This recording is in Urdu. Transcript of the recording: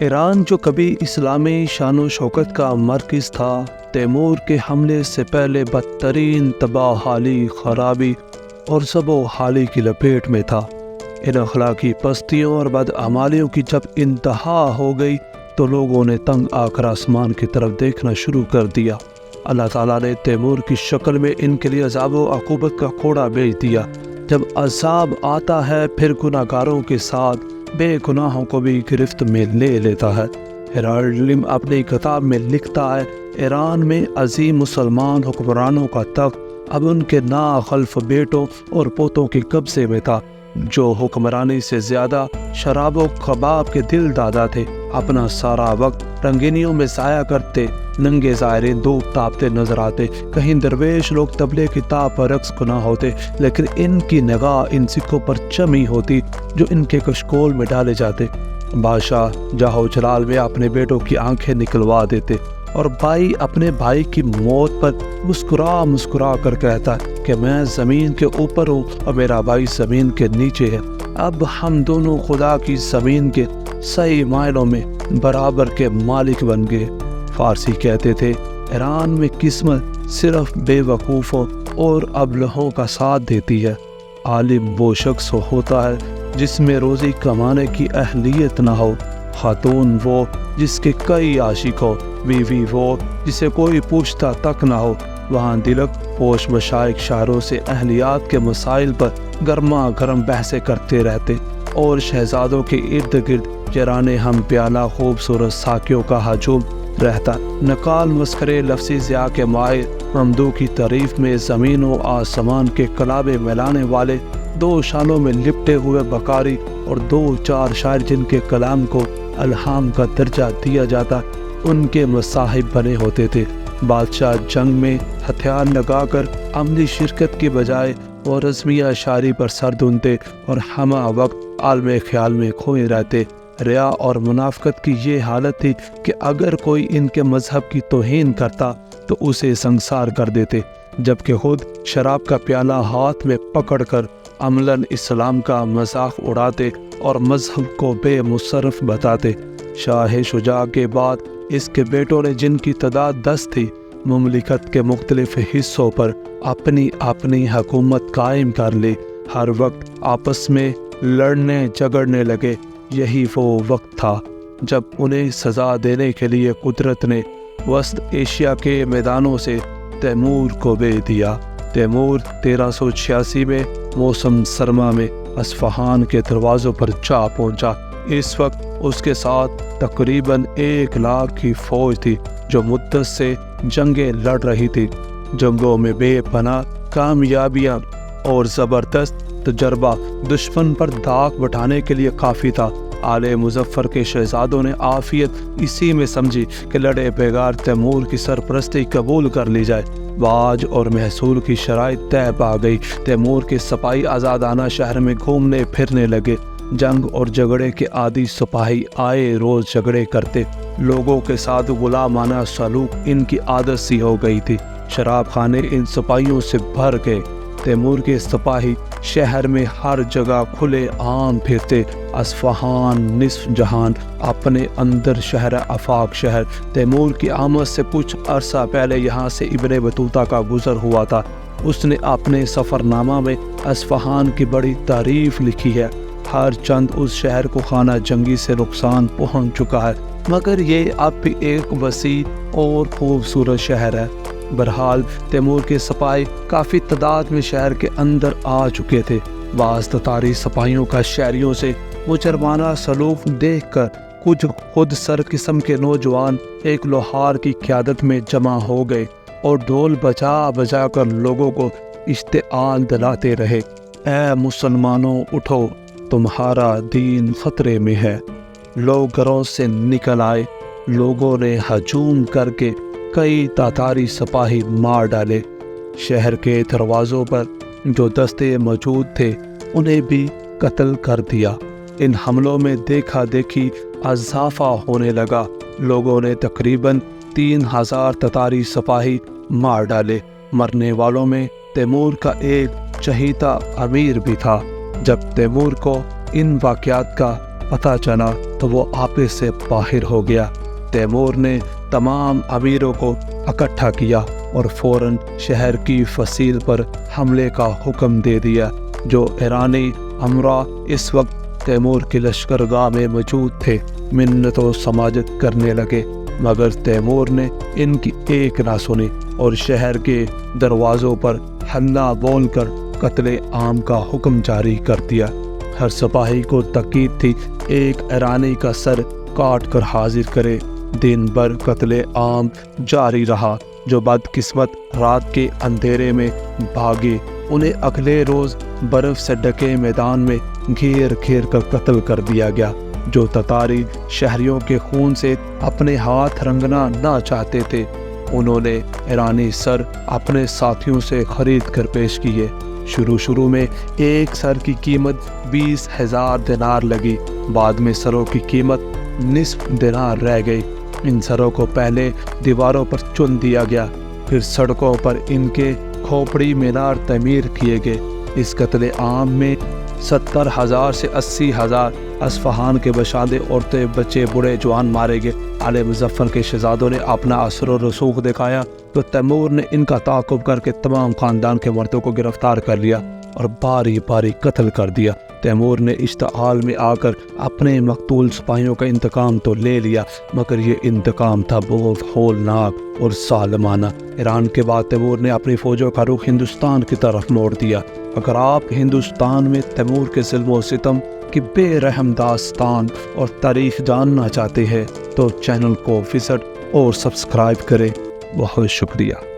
ایران جو کبھی اسلامی شان و شوکت کا مرکز تھا، تیمور کے حملے سے پہلے بدترین تباہ حالی، خرابی اور زب و حالی کی لپیٹ میں تھا۔ ان اخلاقی پستیوں اور بدعمالیوں کی جب انتہا ہو گئی تو لوگوں نے تنگ آ کر آسمان کی طرف دیکھنا شروع کر دیا۔ اللہ تعالیٰ نے تیمور کی شکل میں ان کے لیے عذاب و عقوبت کا کوڑا بھیج دیا۔ جب عذاب آتا ہے پھر گناہ گاروں کے ساتھ بے گناہوں کو بھی گرفت میں لے لیتا ہے۔ ہیرالڈ اپنی کتاب میں لکھتا ہے، ایران میں عظیم مسلمان حکمرانوں کا تخت اب ان کے ناخلف بیٹوں اور پوتوں کے قبضے میں تھا، جو حکمرانی سے زیادہ شراب و کباب کے دل دادا تھے۔ اپنا سارا وقت رنگینیوں میں ضائع کرتے، ننگے زائرین دھوپ تاپتے نظر آتے، کہیں درویش لوگ طبلے کی تاب پر رقص گنا ہوتے، لیکن ان کی نگاہ ان سکوں پر جمی ہوتی جو ان کے کشکول میں ڈالے جاتے۔ بادشاہ جاہ و جلال میں اپنے بیٹوں کی آنکھیں نکلوا دیتے، اور بھائی اپنے بھائی کی موت پر مسکرا مسکرا کر کہتا کہ میں زمین کے اوپر ہوں اور میرا بھائی زمین کے نیچے ہے۔ اب ہم دونوں خدا کی زمین کے صحیح معنوں میں برابر کے مالک بن گئے۔ فارسی کہتے تھے، ایران میں قسمت صرف بے وقوفوں اور ابلہوں کا ساتھ دیتی ہے۔ عالم وہ شخص ہوتا ہے جس میں روزی کمانے کی اہلیت نہ ہو، خاتون وہ جس کے کئی عاشق ہو، بیوی وہ جسے کوئی پوچھتا تک نہ ہو۔ وہاں دلک پوش مشائق شاعروں سے اہلیات کے مسائل پر گرما گرم بحثیں کرتے رہتے، اور شہزادوں کے ارد گرد جران ہم پیالہ خوبصورت ساکیوں کا ہجوم رہتا۔ نقال مسخرے لفظی ضیاء کے ماہر ممدوح کی تعریف میں زمین و آسمان کے کلابے ملانے والے دو شانوں میں لپٹے ہوئے بکاری اور دو چار شاعر جن کے کلام کو الہام کا درجہ دیا جاتا، ان کے مصاحب بنے ہوتے تھے۔ بادشاہ جنگ میں ہتھیار لگا کر عملی شرکت کی بجائے وہ رزمیہ شاعری پر سر دھنتے اور ہمہ وقت عالم خیال میں کھوئے رہتے۔ ریا اور منافقت کی یہ حالت تھی کہ اگر کوئی ان کے مذہب کی توہین کرتا تو اسے سنگسار کر دیتے، جبکہ خود شراب کا پیالہ ہاتھ میں پکڑ کر عملاً اسلام کا مذاق اڑاتے اور مذہب کو بے مصرف بتاتے۔ شاہ شجاع کے بعد اس کے بیٹوں نے، جن کی تعداد 10 تھی، مملکت کے مختلف حصوں پر اپنی اپنی حکومت قائم کر لی۔ ہر وقت آپس میں لڑنے جھگڑنے لگے۔ یہی وہ وقت تھا جب انہیں سزا دینے کے لیے قدرت نے وسط ایشیا کے میدانوں سے تیمور کو بھیج دیا۔ تیمور 1386 میں موسم سرما میں اصفہان کے دروازوں پر جا پہنچا۔ اس وقت اس کے ساتھ تقریباً 1 لاکھ کی فوج تھی جو مدت سے جنگیں لڑ رہی تھی۔ جنگوں میں بے پناہ کامیابیاں اور زبردست تجربہ دشمن پر داغ بٹھانے کے لیے کافی تھا۔ آل مظفر کے شہزادوں نے عافیت اسی میں سمجھی کہ لڑے بغیر تیمور کی سرپرستی قبول کر لی جائے۔ باج اور محصول کی شرائط طے پا گئی۔ تیمور کے سپاہی آزادانہ شہر میں گھومنے پھرنے لگے۔ جنگ اور جھگڑے کے عادی سپاہی آئے روز جھگڑے کرتے۔ لوگوں کے ساتھ غلامانہ سلوک ان کی عادت سی ہو گئی تھی۔ شراب خانے ان سپاہیوں سے بھر گئے۔ تیمور کے سپاہی شہر میں ہر جگہ کھلے عام پھرتے۔ اصفہان نصف جہان اپنے اندر شہر آفاق شہر۔ تیمور کی آمد سے کچھ عرصہ پہلے یہاں سے ابن بطوطہ کا گزر ہوا تھا۔ اس نے اپنے سفر نامہ میں اصفہان کی بڑی تعریف لکھی ہے۔ ہر چند اس شہر کو خانہ جنگی سے نقصان پہنچ چکا ہے، مگر یہ اب بھی ایک وسیع اور خوبصورت شہر ہے۔ بہرحال تیمور کے سپاہی کافی تعداد میں شہر کے اندر آ چکے تھے۔ بعض تتاری سپاہیوں کا شہریوں سے مجرمانہ سلوک دیکھ کر کچھ خود سر قسم کے نوجوان ایک لوہار کی قیادت میں جمع ہو گئے اور ڈھول بجا بجا کر لوگوں کو اشتعال دلاتے رہے۔ اے مسلمانوں اٹھو، تمہارا دین خطرے میں ہے۔ لوگ گھروں سے نکل آئے۔ لوگوں نے ہجوم کر کے کئی تاتاری سپاہی مار ڈالے۔ شہر کے دروازوں پر جو دستے موجود تھے انہیں بھی قتل کر دیا۔ ان حملوں میں دیکھا دیکھی اضافہ ہونے لگا۔ لوگوں نے تقریباً 3000 تتاری سپاہی مار ڈالے۔ مرنے والوں میں تیمور کا ایک چہیتا امیر بھی تھا۔ جب تیمور کو ان واقعات کا پتہ چلا تو وہ آپس سے باہر ہو گیا۔ تیمور نے تمام امیروں کو اکٹھا کیا اور فوراً شہر کی فصیل پر حملے کا حکم دے دیا۔ جو ایرانی امراء اس وقت تیمور کی لشکرگاہ میں موجود تھے منت و سماجت کرنے لگے، مگر تیمور نے ان کی ایک نہ سنی اور شہر کے دروازوں پر ہلہ بول کر قتل عام کا حکم جاری کر دیا۔ ہر سپاہی کو تاکید تھی ایک ایرانی کا سر کاٹ کر حاضر کرے۔ دن بھر قتل عام جاری رہا۔ جو بدقسمت رات کے اندھیرے میں بھاگے انہیں اگلے روز برف سے ڈھکے میدان میں گھیر گھیر کر قتل کر دیا گیا۔ جو تتاری شہریوں کے خون سے اپنے ہاتھ رنگنا نہ چاہتے تھے انہوں نے ایرانی سر اپنے ساتھیوں سے خرید کر پیش کیے۔ شروع میں ایک سر کی قیمت 20,000 دینار لگی، بعد میں سروں کی قیمت نصف دینار رہ گئی۔ ان سروں کو پہلے دیواروں پر چن دیا گیا، پھر سڑکوں پر ان کے کھوپڑی مینار تعمیر کیے گئے۔ اس قتل عام میں 70,000 سے 80,000 اصفہان کے باشندے، عورتیں، بچے، بوڑھے، جوان مارے گئے۔ آل مظفر کے شہزادوں نے اپنا اثر و رسوخ دکھایا تو تیمور نے ان کا تعاقب کر کے تمام خاندان کے مردوں کو گرفتار کر لیا اور باری باری قتل کر دیا۔ تیمور نے اشتعال میں آ کر اپنے مقتول سپاہیوں کا انتقام تو لے لیا، مگر یہ انتقام تھا بہت ہولناک اور ظالمانہ۔ ایران کے بعد تیمور نے اپنی فوجوں کا رخ ہندوستان کی طرف موڑ دیا۔ اگر آپ ہندوستان میں تیمور کے ظلم و ستم کی بے رحم داستان اور تاریخ جاننا چاہتے ہیں تو چینل کو وزٹ اور سبسکرائب کریں۔ بہت شکریہ۔